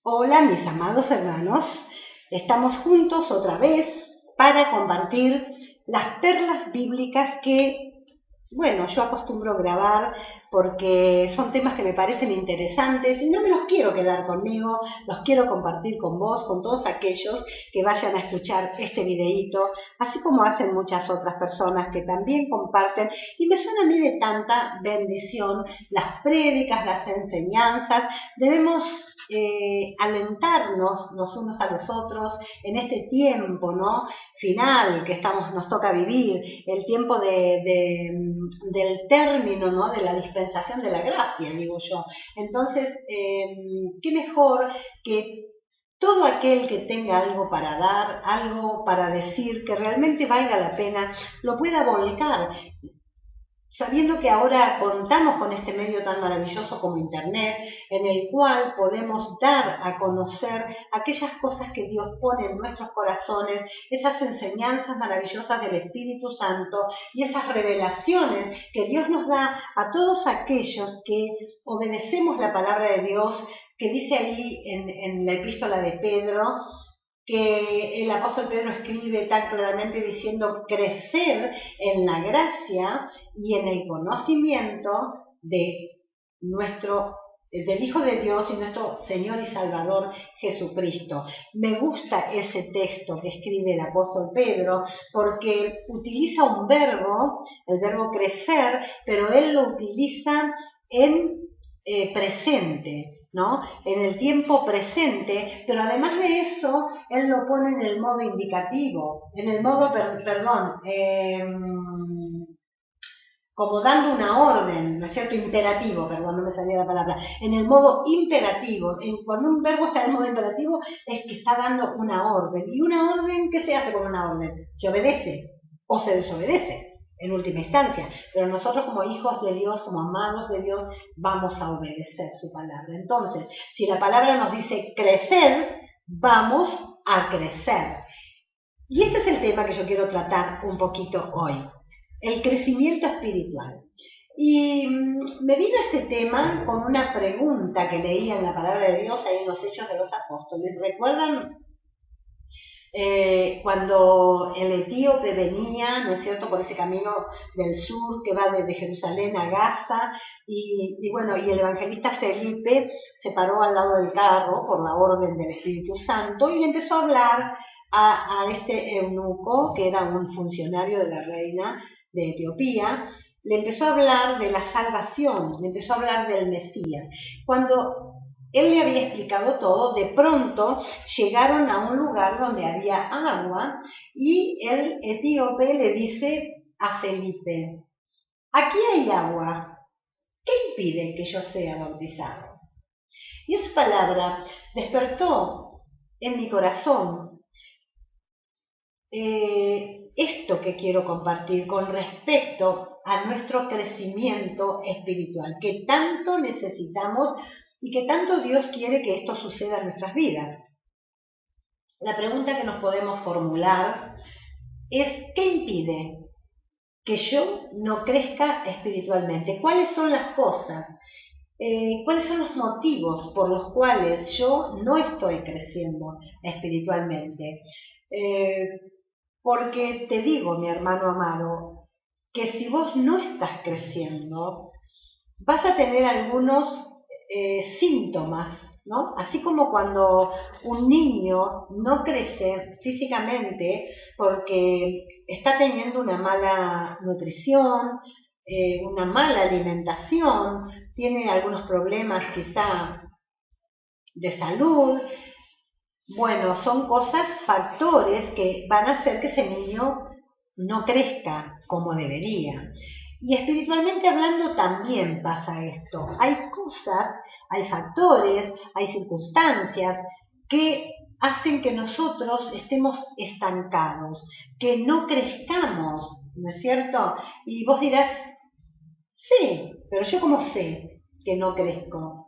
Hola, mis amados hermanos. Estamos juntos otra vez para compartir las perlas bíblicas que, bueno, yo acostumbro grabar porque son temas que me parecen interesantes y no me los quiero quedar conmigo, los quiero compartir con vos, con todos aquellos que vayan a escuchar este videíto, así como hacen muchas otras personas que también comparten, y me son a mí de tanta bendición las prédicas, las enseñanzas. Debemos alentarnos los unos a los otros en este tiempo, ¿no?, final que nos toca vivir, el tiempo del término, ¿no?, de la dispensación de la gracia, digo yo. Entonces, qué mejor que todo aquel que tenga algo para dar, algo para decir, que realmente valga la pena, lo pueda volcar, sabiendo que ahora contamos con este medio tan maravilloso como Internet, en el cual podemos dar a conocer aquellas cosas que Dios pone en nuestros corazones, esas enseñanzas maravillosas del Espíritu Santo y esas revelaciones que Dios nos da a todos aquellos que obedecemos la palabra de Dios, que dice ahí en la epístola de Pedro, que el apóstol Pedro escribe tan claramente diciendo: crecer en la gracia y en el conocimiento de del Hijo de Dios y nuestro Señor y Salvador Jesucristo. Me gusta ese texto que escribe el apóstol Pedro porque utiliza un verbo, el verbo crecer, pero él lo utiliza en presente, ¿no?, en el tiempo presente, pero además de eso, él lo pone en el modo indicativo, en el modo, como dando una orden, ¿no es cierto?, imperativo, perdón, no me salía la palabra, en el modo imperativo. Cuando un verbo está en el modo imperativo es que está dando una orden. ¿Y una orden qué se hace con una orden? Se obedece o se desobedece en última instancia, pero nosotros como hijos de Dios, como amados de Dios, vamos a obedecer su palabra. Entonces, si la palabra nos dice crecer, vamos a crecer. Y este es el tema que yo quiero tratar un poquito hoy, el crecimiento espiritual. Y me vino este tema con una pregunta que leí en la palabra de Dios, ahí en los Hechos de los Apóstoles. ¿Recuerdan cuando el etíope venía, ¿no es cierto?, por ese camino del sur que va desde Jerusalén a Gaza, y el evangelista Felipe se paró al lado del carro por la orden del Espíritu Santo y le empezó a hablar a este eunuco, que era un funcionario de la reina de Etiopía. Le empezó a hablar de la salvación, le empezó a hablar del Mesías. Cuando él le había explicado todo, de pronto llegaron a un lugar donde había agua y el etíope le dice a Felipe: aquí hay agua, ¿qué impide que yo sea bautizado? Y esa palabra despertó en mi corazón esto que quiero compartir con respecto a nuestro crecimiento espiritual, que tanto necesitamos y que tanto Dios quiere que esto suceda en nuestras vidas. La pregunta que nos podemos formular es: ¿qué impide que yo no crezca espiritualmente? ¿Cuáles son las cosas? ¿Cuáles son los motivos por los cuales yo no estoy creciendo espiritualmente? Porque te digo, mi hermano amado, que si vos no estás creciendo, vas a tener algunos síntomas, ¿no? Así como cuando un niño no crece físicamente porque está teniendo una mala nutrición, una mala alimentación, tiene algunos problemas quizá de salud. Bueno, son factores que van a hacer que ese niño no crezca como debería. Y espiritualmente hablando también pasa esto. Hay cosas, hay factores, hay circunstancias que hacen que nosotros estemos estancados, que no crezcamos, ¿no es cierto? Y vos dirás: sí, pero yo ¿cómo sé que no crezco?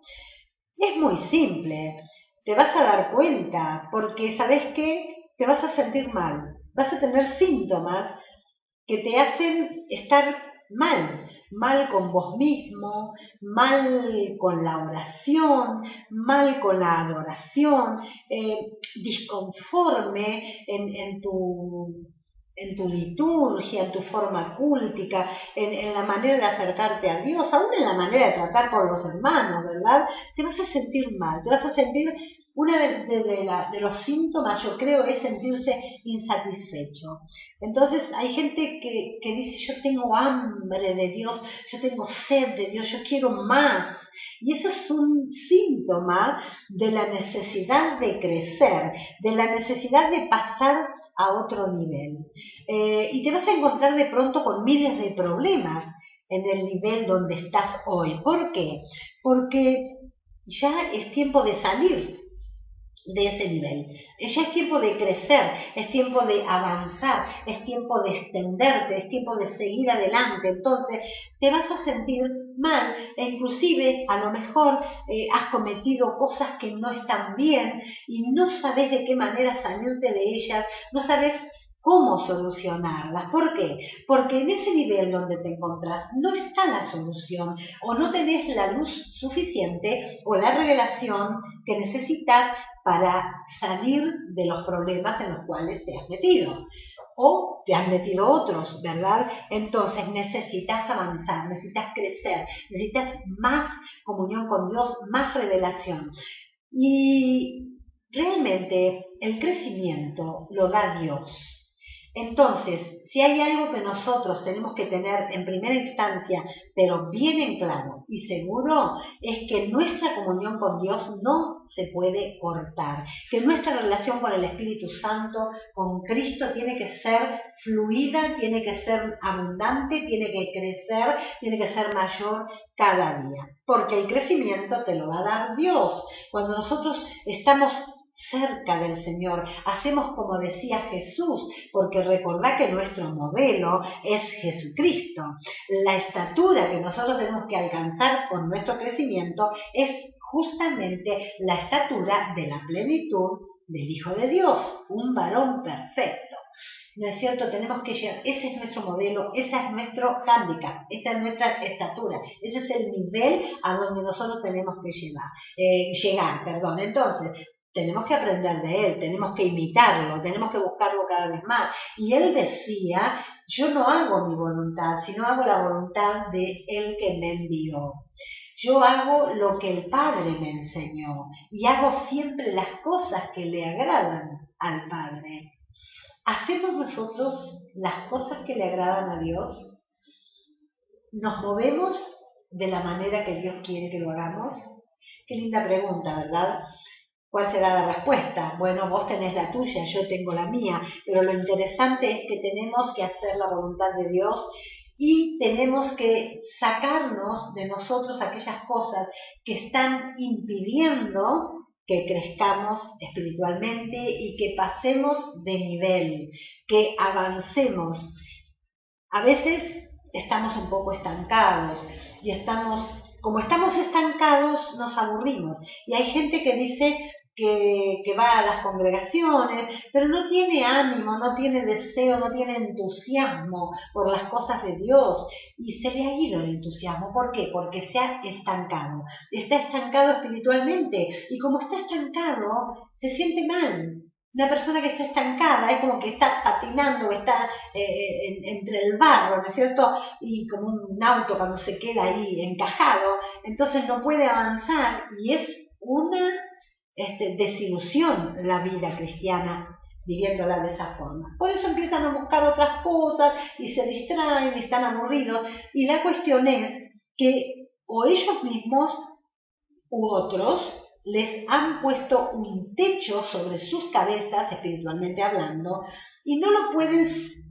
Es muy simple. Te vas a dar cuenta, porque ¿sabés qué? Te vas a sentir mal. Vas a tener síntomas que te hacen estar mal con vos mismo, mal con la oración, mal con la adoración, disconforme en tu liturgia, en tu forma cúltica, en la manera de acercarte a Dios, aún en la manera de tratar con los hermanos, ¿verdad? Te vas a sentir mal, te vas a sentir, uno de los síntomas, yo creo, es sentirse insatisfecho. Entonces hay gente que dice, yo tengo hambre de Dios, yo tengo sed de Dios, yo quiero más. Y eso es un síntoma de la necesidad de crecer, de la necesidad de pasar a otro nivel. Y te vas a encontrar de pronto con miles de problemas en el nivel donde estás hoy. ¿Por qué? Porque ya es tiempo de salir de ese nivel. Ya es tiempo de crecer, es tiempo de avanzar, es tiempo de extenderte, es tiempo de seguir adelante. Entonces te vas a sentir mal e inclusive a lo mejor has cometido cosas que no están bien y no sabes de qué manera salirte de ellas, no sabes cómo solucionarlas. ¿Por qué? Porque en ese nivel donde te encontrás no está la solución o no tenés la luz suficiente o la revelación que necesitas para salir de los problemas en los cuales te has metido. O te has metido otros, ¿verdad? Entonces necesitas avanzar, necesitas crecer, necesitas más comunión con Dios, más revelación. Y realmente el crecimiento lo da Dios. Entonces, si hay algo que nosotros tenemos que tener en primera instancia, pero bien en claro y seguro, es que nuestra comunión con Dios no se puede cortar, que nuestra relación con el Espíritu Santo, con Cristo, tiene que ser fluida, tiene que ser abundante, tiene que crecer, tiene que ser mayor cada día, porque el crecimiento te lo va a dar Dios. Cuando nosotros estamos cerca del Señor, hacemos como decía Jesús, porque recordá que nuestro modelo es Jesucristo. La estatura que nosotros tenemos que alcanzar con nuestro crecimiento es justamente la estatura de la plenitud del Hijo de Dios, un varón perfecto. ¿No es cierto? Tenemos que llegar, ese es nuestro modelo, ese es nuestro hándicap, esa es nuestra estatura, ese es el nivel a donde nosotros tenemos que llegar. Entonces, tenemos que aprender de él, tenemos que imitarlo, tenemos que buscarlo cada vez más. Y él decía, yo no hago mi voluntad, sino hago la voluntad de él que me envió. Yo hago lo que el Padre me enseñó y hago siempre las cosas que le agradan al Padre. ¿Hacemos nosotros las cosas que le agradan a Dios? ¿Nos movemos de la manera que Dios quiere que lo hagamos? Qué linda pregunta, ¿verdad? ¿Cuál será la respuesta? Bueno, vos tenés la tuya, yo tengo la mía, pero lo interesante es que tenemos que hacer la voluntad de Dios y tenemos que sacarnos de nosotros aquellas cosas que están impidiendo que crezcamos espiritualmente y que pasemos de nivel, que avancemos. A veces estamos un poco estancados y como estamos estancados, nos aburrimos. Y hay gente que dice que va a las congregaciones, pero no tiene ánimo, no tiene deseo, no tiene entusiasmo por las cosas de Dios. Y se le ha ido el entusiasmo. ¿Por qué? Porque se ha estancado. Está estancado espiritualmente. Y como está estancado, se siente mal. Una persona que está estancada es como que está patinando, está entre el barro, ¿no es cierto? Y como un auto cuando se queda ahí encajado, entonces no puede avanzar y es una desilusión la vida cristiana viviéndola de esa forma. Por eso empiezan a buscar otras cosas y se distraen y están aburridos. Y la cuestión es que o ellos mismos u otros les han puesto un techo sobre sus cabezas, espiritualmente hablando, y no lo pueden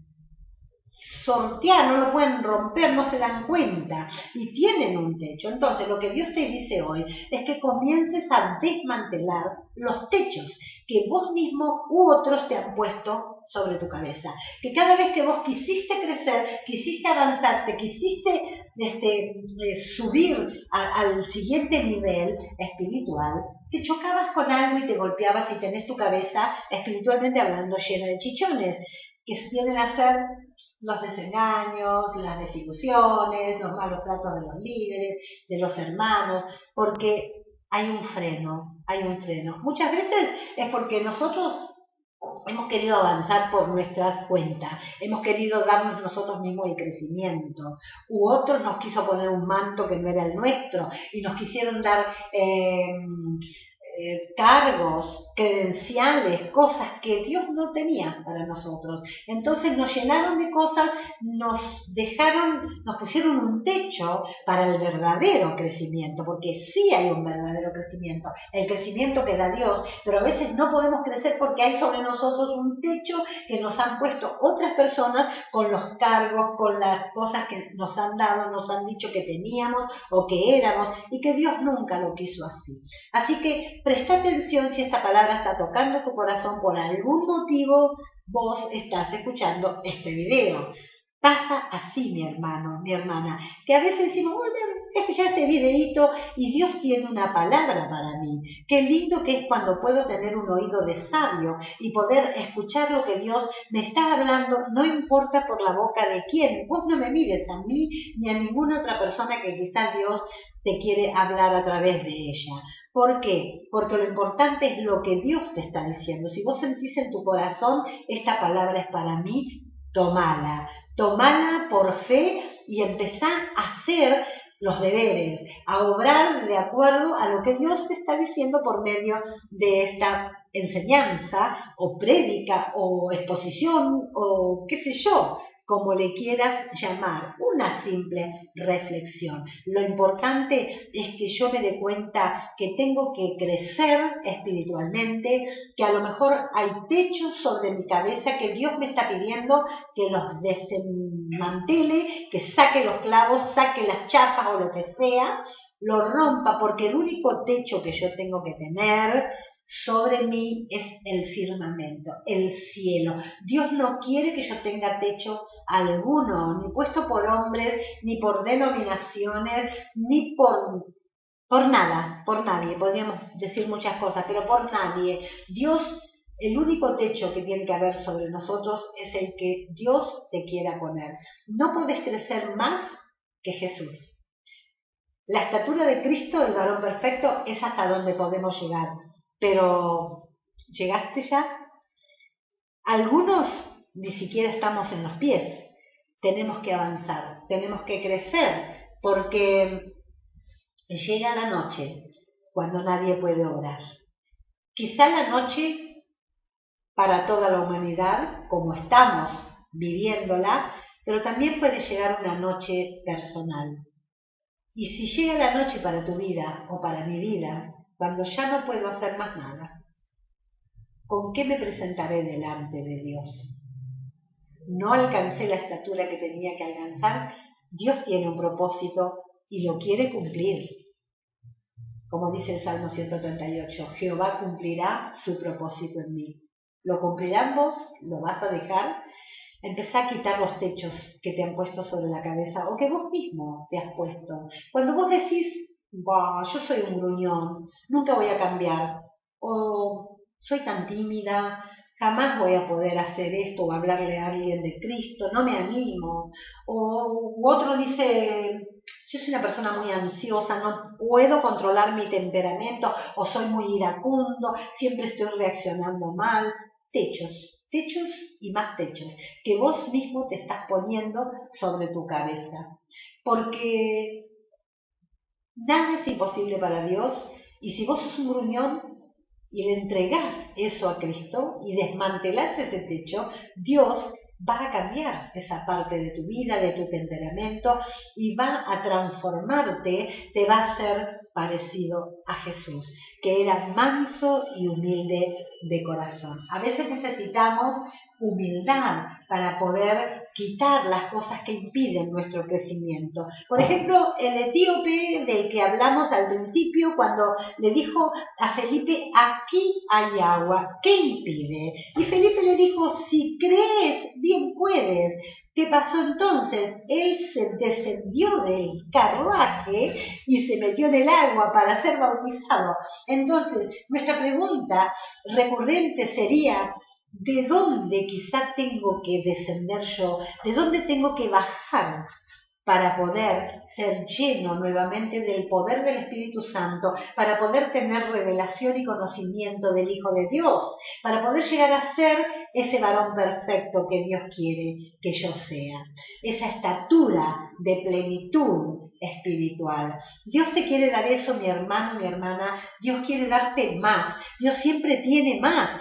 sortear, no lo pueden romper, no se dan cuenta y tienen un techo. Entonces lo que Dios te dice hoy es que comiences a desmantelar los techos que vos mismo u otros te han puesto sobre tu cabeza. Que cada vez que vos quisiste crecer, quisiste avanzar, te quisiste subir al siguiente nivel espiritual, te chocabas con algo y te golpeabas y tenés tu cabeza espiritualmente hablando llena de chichones que vienen a ser los desengaños, las desilusiones, los malos tratos de los líderes, de los hermanos, porque hay un freno, hay un freno. Muchas veces es porque nosotros hemos querido avanzar por nuestras cuentas, hemos querido darnos nosotros mismos el crecimiento, u otros nos quiso poner un manto que no era el nuestro y nos quisieron dar cargos, credenciales, cosas que Dios no tenía para nosotros. Entonces nos llenaron de cosas, nos pusieron un techo para el verdadero crecimiento, porque sí hay un verdadero crecimiento, el crecimiento que da Dios, pero a veces no podemos crecer porque hay sobre nosotros un techo que nos han puesto otras personas con los cargos, con las cosas que nos han dado, nos han dicho que teníamos o que éramos, y que Dios nunca lo quiso así. Así que presta atención si esta palabra está tocando tu corazón por algún motivo, vos estás escuchando este video. Pasa así, mi hermano, mi hermana, que a veces decimos, voy a escuchar este videito y Dios tiene una palabra para mí. Qué lindo que es cuando puedo tener un oído de sabio y poder escuchar lo que Dios me está hablando, no importa por la boca de quién. Vos no me mires a mí ni a ninguna otra persona que quizás Dios te quiere hablar a través de ella. ¿Por qué? Porque lo importante es lo que Dios te está diciendo. Si vos sentís en tu corazón, esta palabra es para mí, tomala por fe y empezá a hacer los deberes, a obrar de acuerdo a lo que Dios te está diciendo por medio de esta enseñanza o prédica o exposición o qué sé yo, como le quieras llamar, una simple reflexión. Lo importante es que yo me dé cuenta que tengo que crecer espiritualmente, que a lo mejor hay techos sobre mi cabeza que Dios me está pidiendo que los desmantele, que saque los clavos, saque las chapas o lo que sea, lo rompa, porque el único techo que yo tengo que tener sobre mí es el firmamento, el cielo. Dios no quiere que yo tenga techo alguno, ni puesto por hombres, ni por denominaciones, ni por nada, por nadie. Podríamos decir muchas cosas, pero por nadie. Dios, el único techo que tiene que haber sobre nosotros es el que Dios te quiera poner. No podés crecer más que Jesús. La estatura de Cristo, el varón perfecto, es hasta donde podemos llegar. Pero, ¿llegaste ya? Algunos ni siquiera estamos en los pies. Tenemos que avanzar, tenemos que crecer, porque llega la noche cuando nadie puede orar. Quizá la noche para toda la humanidad, como estamos viviéndola, pero también puede llegar una noche personal. Y si llega la noche para tu vida o para mi vida, cuando ya no puedo hacer más nada, ¿con qué me presentaré delante de Dios? No alcancé la estatura que tenía que alcanzar. Dios tiene un propósito y lo quiere cumplir. Como dice el Salmo 138, Jehová cumplirá su propósito en mí. ¿Lo cumplirán vos? ¿Lo vas a dejar? Empezá a quitar los techos que te han puesto sobre la cabeza o que vos mismo te has puesto. Cuando vos decís, yo soy un gruñón, nunca voy a cambiar, o soy tan tímida, jamás voy a poder hacer esto o hablarle a alguien de Cristo, no me animo, o otro dice, yo soy una persona muy ansiosa, no puedo controlar mi temperamento, o soy muy iracundo, siempre estoy reaccionando mal. Techos y más techos que vos mismo te estás poniendo sobre tu cabeza, porque nada es imposible para Dios, y si vos sos un gruñón y le entregás eso a Cristo y desmantelás ese techo, Dios va a cambiar esa parte de tu vida, de tu temperamento, y va a transformarte, te va a hacer parecido a Jesús, que era manso y humilde de corazón. A veces necesitamos humildad para poder quitar las cosas que impiden nuestro crecimiento. Por ejemplo, el etíope del que hablamos al principio, cuando le dijo a Felipe, aquí hay agua, ¿qué impide? Y Felipe le dijo, si crees, bien puedes. ¿Qué pasó entonces? Él se descendió del carruaje y se metió en el agua para ser bautizado. Entonces, nuestra pregunta recurrente sería, de dónde quizá tengo que descender yo, de dónde tengo que bajar para poder ser lleno nuevamente del poder del Espíritu Santo, para poder tener revelación y conocimiento del Hijo de Dios, para poder llegar a ser ese varón perfecto que Dios quiere que yo sea, esa estatura de plenitud espiritual. Dios te quiere dar eso, mi hermano, mi hermana. Dios quiere darte más. Dios siempre tiene más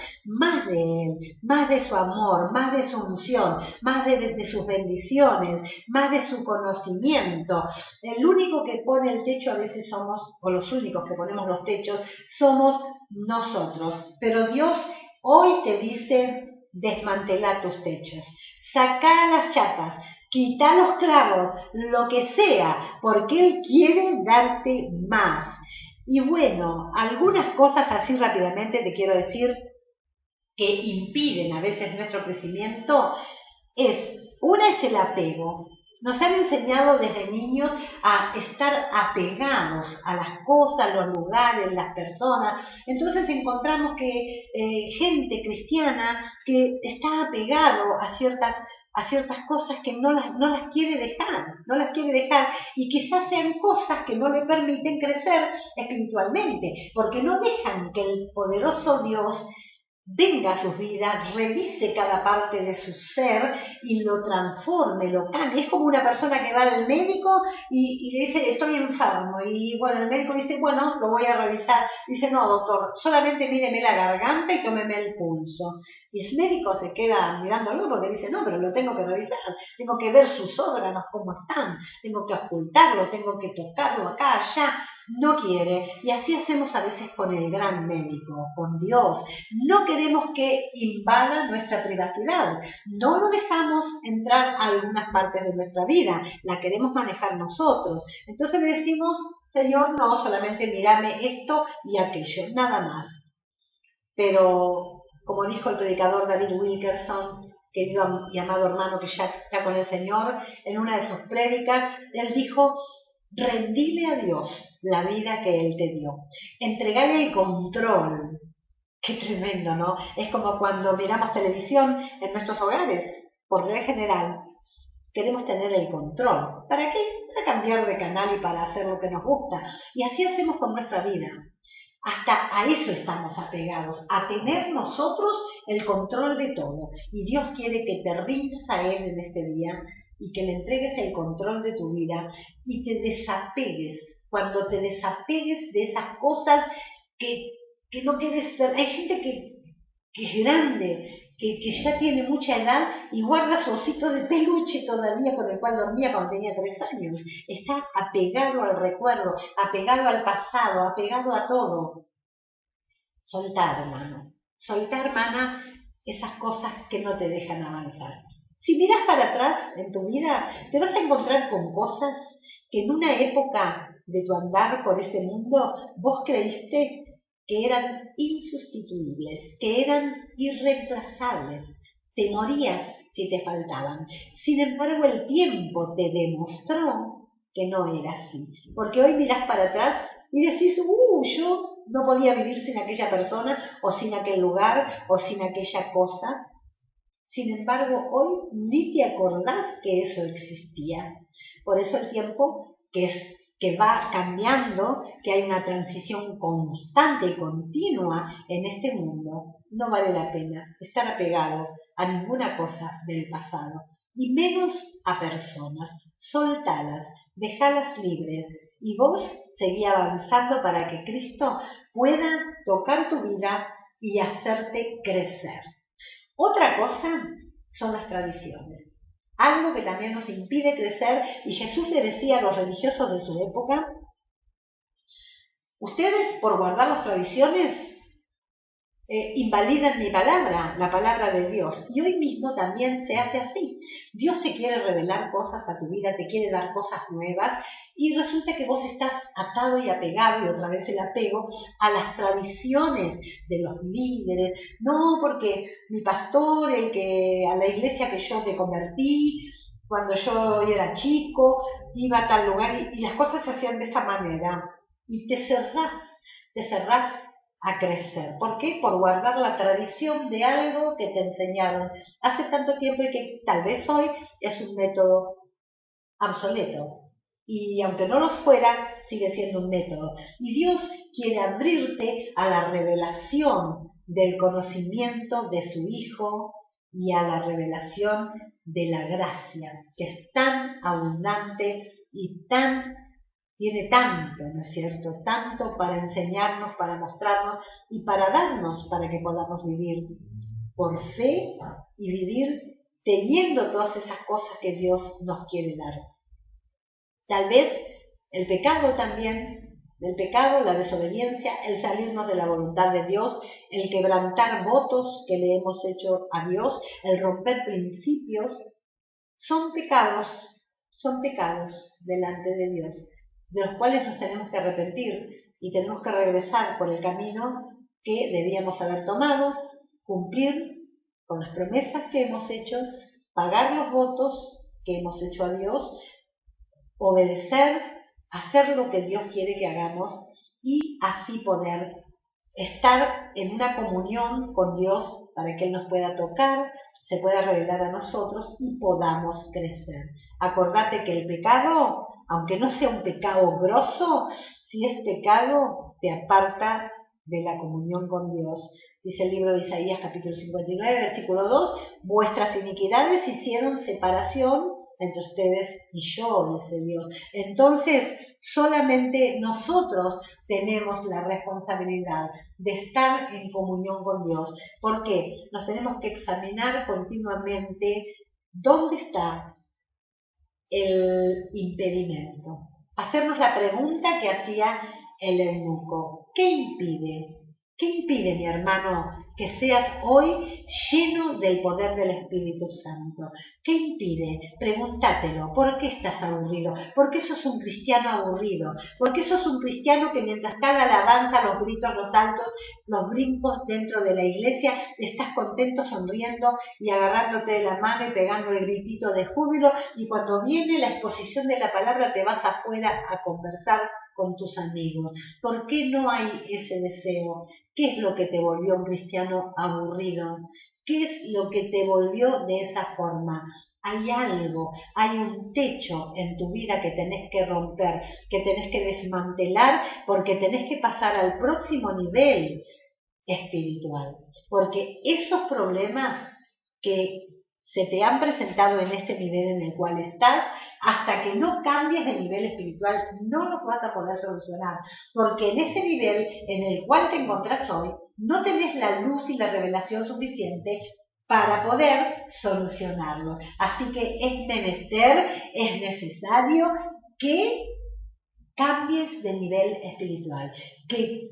de Él, más de su amor, más de su unción, más de sus bendiciones, más de su conocimiento. El único que pone el techo a veces somos, o los únicos que ponemos los techos, somos nosotros. Pero Dios hoy te dice: desmantela tus techos, saca las chapas, quita los clavos, lo que sea, porque Él quiere darte más. Y bueno, algunas cosas así rápidamente te quiero decir que impiden a veces nuestro crecimiento. Una es el apego. Nos han enseñado desde niños a estar apegados a las cosas, los lugares, las personas. Entonces encontramos que gente cristiana que está apegado a ciertas cosas que no las quiere dejar, y quizás sean cosas que no le permiten crecer espiritualmente, porque no dejan que el poderoso Dios venga a sus vidas, revise cada parte de su ser y lo transforme, lo cambie. Es como una persona que va al médico y le dice: estoy enfermo, y bueno, el médico dice: bueno, lo voy a revisar. Dice: no, doctor, solamente míreme la garganta y tómeme el pulso. Y el médico se queda mirándolo porque dice: no, pero lo tengo que revisar, tengo que ver sus órganos cómo están, tengo que ocultarlo, tengo que tocarlo acá, allá. No quiere. Y así hacemos a veces con el gran médico, con Dios. No queremos que invada nuestra privacidad. No lo dejamos entrar a algunas partes de nuestra vida. La queremos manejar nosotros. Entonces le decimos: Señor, no, solamente mírame esto y aquello, nada más. Pero, como dijo el predicador David Wilkerson, querido y amado hermano que ya está con el Señor, en una de sus prédicas, él dijo: rendile a Dios la vida que Él te dio. Entregale el control. Qué tremendo, ¿no? Es como cuando miramos televisión en nuestros hogares. Por regla general, queremos tener el control. ¿Para qué? Para cambiar de canal y para hacer lo que nos gusta. Y así hacemos con nuestra vida. Hasta a eso estamos apegados, a tener nosotros el control de todo. Y Dios quiere que te rindas a Él en este día y que le entregues el control de tu vida y te desapegues. Cuando te desapegues de esas cosas que no quieres ver. Hay gente que es grande, que ya tiene mucha edad y guarda su osito de peluche todavía con el cual dormía cuando tenía 3 años. Está apegado al recuerdo, apegado al pasado, apegado a todo. Soltar, hermano. Soltar, hermana, esas cosas que no te dejan avanzar. Si miras para atrás en tu vida, te vas a encontrar con cosas que en una época de tu andar por este mundo vos creíste que eran insustituibles, que eran irreemplazables. Te morías si te faltaban. Sin embargo, el tiempo te demostró que no era así. Porque hoy mirás para atrás y decís: yo no podía vivir sin aquella persona, o sin aquel lugar, o sin aquella cosa. Sin embargo, hoy ni te acordás que eso existía. Por eso el tiempo, que va cambiando, que hay una transición constante y continua en este mundo, no vale la pena estar apegado a ninguna cosa del pasado, y menos a personas. Soltalas, dejalas libres, y vos seguí avanzando para que Cristo pueda tocar tu vida y hacerte crecer. Otra cosa son las tradiciones. Algo que también nos impide crecer, y Jesús le decía a los religiosos de su época: ustedes, por guardar las tradiciones, invalidan mi palabra, la palabra de Dios. Y hoy mismo también se hace así. Dios te quiere revelar cosas a tu vida, te quiere dar cosas nuevas, y resulta que vos estás atado y apegado, y otra vez el apego, a las tradiciones de los líderes. No, porque mi pastor, a la iglesia que yo me convertí, cuando yo era chico, iba a tal lugar, y las cosas se hacían de esta manera. Y te cerrás a crecer. ¿Por qué? Por guardar la tradición de algo que te enseñaron hace tanto tiempo y que tal vez hoy es un método obsoleto. Y aunque no lo fuera, sigue siendo un método. Y Dios quiere abrirte a la revelación del conocimiento de su Hijo y a la revelación de la gracia, que es tan abundante y tiene tanto, ¿no es cierto? Tanto para enseñarnos, para mostrarnos y para darnos, para que podamos vivir por fe y vivir teniendo todas esas cosas que Dios nos quiere dar. Tal vez el pecado también, el pecado, la desobediencia, el salirnos de la voluntad de Dios, el quebrantar votos que le hemos hecho a Dios, el romper principios, son pecados delante de Dios, de los cuales nos tenemos que arrepentir y tenemos que regresar por el camino que debíamos haber tomado, cumplir con las promesas que hemos hecho, pagar los votos que hemos hecho a Dios, obedecer, hacer lo que Dios quiere que hagamos y así poder estar en una comunión con Dios para que Él nos pueda tocar, se pueda revelar a nosotros y podamos crecer. Acordate que el pecado, aunque no sea un pecado grosso, si es pecado, te aparta de la comunión con Dios. Dice el libro de Isaías capítulo 59, versículo 2, vuestras iniquidades hicieron separación entre ustedes y yo, dice Dios. Entonces, solamente nosotros tenemos la responsabilidad de estar en comunión con Dios. ¿Por qué? Nos tenemos que examinar continuamente dónde está el impedimento. Hacernos la pregunta que hacía el eunuco. ¿Qué impide? ¿Qué impide, mi hermano, que seas hoy lleno del poder del Espíritu Santo? ¿Qué impide? Pregúntatelo. ¿Por qué estás aburrido? ¿Por qué sos un cristiano aburrido? ¿Por qué sos un cristiano que mientras está la alabanza, los gritos, los saltos, los brincos dentro de la iglesia, estás contento, sonriendo y agarrándote de la mano y pegando el gritito de júbilo, y cuando viene la exposición de la palabra te vas afuera a conversar con tus amigos? ¿Por qué no hay ese deseo? ¿Qué es lo que te volvió un cristiano aburrido? ¿Qué es lo que te volvió de esa forma? Hay algo, hay un techo en tu vida que tenés que romper, que tenés que desmantelar, porque tenés que pasar al próximo nivel espiritual. Porque esos problemas que se te han presentado en este nivel en el cual estás, hasta que no cambies de nivel espiritual, no los vas a poder solucionar. Porque en este nivel en el cual te encontrás hoy, no tenés la luz y la revelación suficiente para poder solucionarlo. Así que es menester, es necesario que cambies de nivel espiritual, que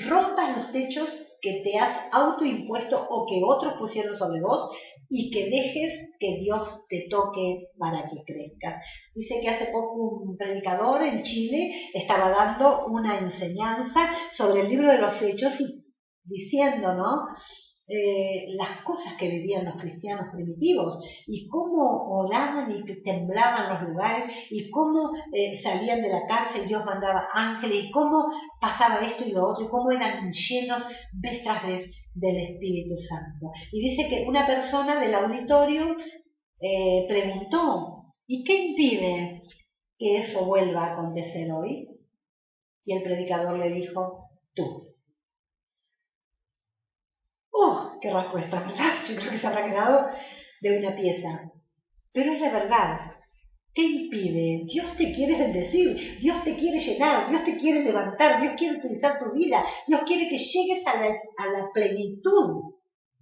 rompas los techos que te has autoimpuesto o que otros pusieron sobre vos y que dejes que Dios te toque para que crezcas. Dice que hace poco un predicador en Chile estaba dando una enseñanza sobre el libro de los Hechos y diciendo, ¿no?, las cosas que vivían los cristianos primitivos y cómo oraban y temblaban los lugares y cómo salían de la cárcel, Dios mandaba ángeles y cómo pasaba esto y lo otro y cómo eran llenos vez tras vez del Espíritu Santo. Y dice que una persona del auditorio preguntó, ¿y qué impide que eso vuelva a acontecer hoy? Y el predicador le dijo, tú. ¡Oh, qué respuesta! ¿Verdad? Yo creo que se habrá quedado de una pieza. Pero es la verdad. ¿Qué impide? Dios te quiere bendecir, Dios te quiere llenar, Dios te quiere levantar, Dios quiere utilizar tu vida, Dios quiere que llegues a la plenitud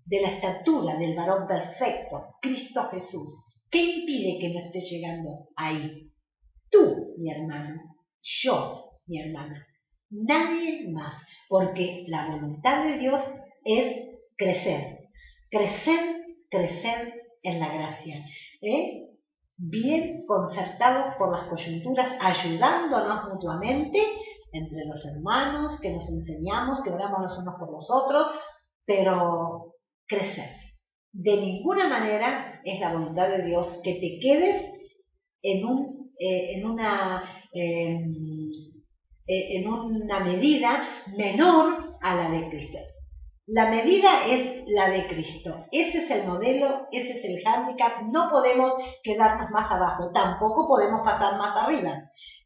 de la estatura del varón perfecto, Cristo Jesús. ¿Qué impide que no estés llegando ahí? Tú, mi hermano, yo, mi hermana, nadie más, porque la voluntad de Dios es crecer, crecer, crecer en la gracia, bien concertados por las coyunturas, ayudándonos mutuamente entre los hermanos, que nos enseñamos, que oramos los unos por los otros, pero crecer. De ninguna manera es la voluntad de Dios que te quedes en una medida menor a la de Cristo. La medida es la de Cristo. Ese es el modelo, ese es el hándicap. No podemos quedarnos más abajo, tampoco podemos pasar más arriba.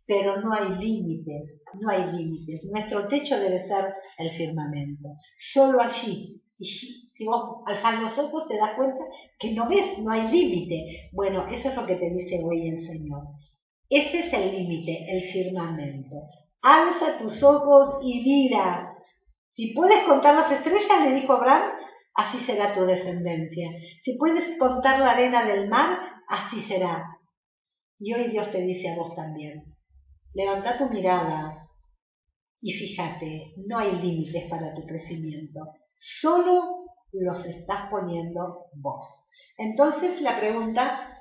Pero no hay límites, no hay límites. Nuestro techo debe ser el firmamento. Solo allí. Y si vos alzas los ojos te das cuenta que no ves, no hay límite. Bueno, eso es lo que te dice hoy el Señor. Ese es el límite, el firmamento. Alza tus ojos y mira. Si puedes contar las estrellas, le dijo Abraham, así será tu descendencia. Si puedes contar la arena del mar, así será. Y hoy Dios te dice a vos también. Levanta tu mirada y fíjate, no hay límites para tu crecimiento. Solo los estás poniendo vos. Entonces la pregunta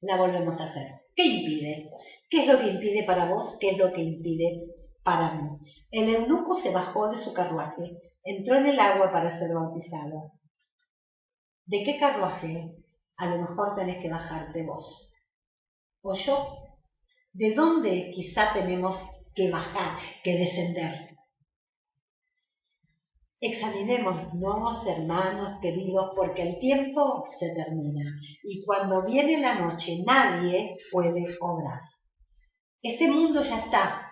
la volvemos a hacer. ¿Qué impide? ¿Qué es lo que impide para vos? ¿Qué es lo que impide para mí? El eunuco se bajó de su carruaje, entró en el agua para ser bautizado. ¿De qué carruaje? A lo mejor tenés que bajarte vos. ¿O yo? ¿De dónde quizá tenemos que bajar, que descender? Examinémonos, hermanos queridos, porque el tiempo se termina y cuando viene la noche nadie puede obrar. Este mundo ya está,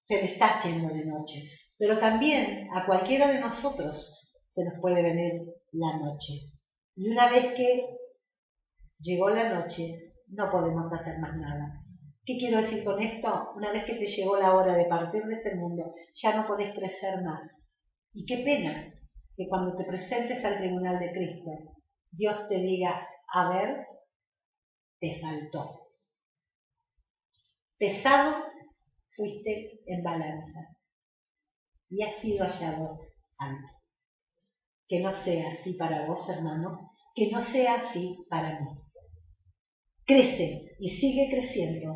se le está haciendo de noche, pero también a cualquiera de nosotros se nos puede venir la noche. Y una vez que llegó la noche, no podemos hacer más nada. ¿Qué quiero decir con esto? Una vez que te llegó la hora de partir de este mundo, ya no podés crecer más. Y qué pena que cuando te presentes al tribunal de Cristo, Dios te diga, a ver, te faltó. Pesado fuiste en balanza y has sido hallado alto. Que no sea así para vos, hermano, que no sea así para mí. Crece y sigue creciendo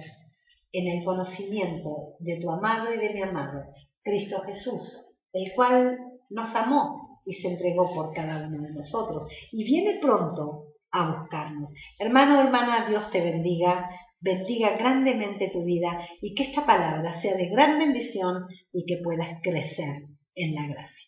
en el conocimiento de tu amado y de mi amado, Cristo Jesús, el cual nos amó y se entregó por cada uno de nosotros y viene pronto a buscarnos. Hermano, hermana, Dios te bendiga, bendiga grandemente tu vida y que esta palabra sea de gran bendición y que puedas crecer en la gracia.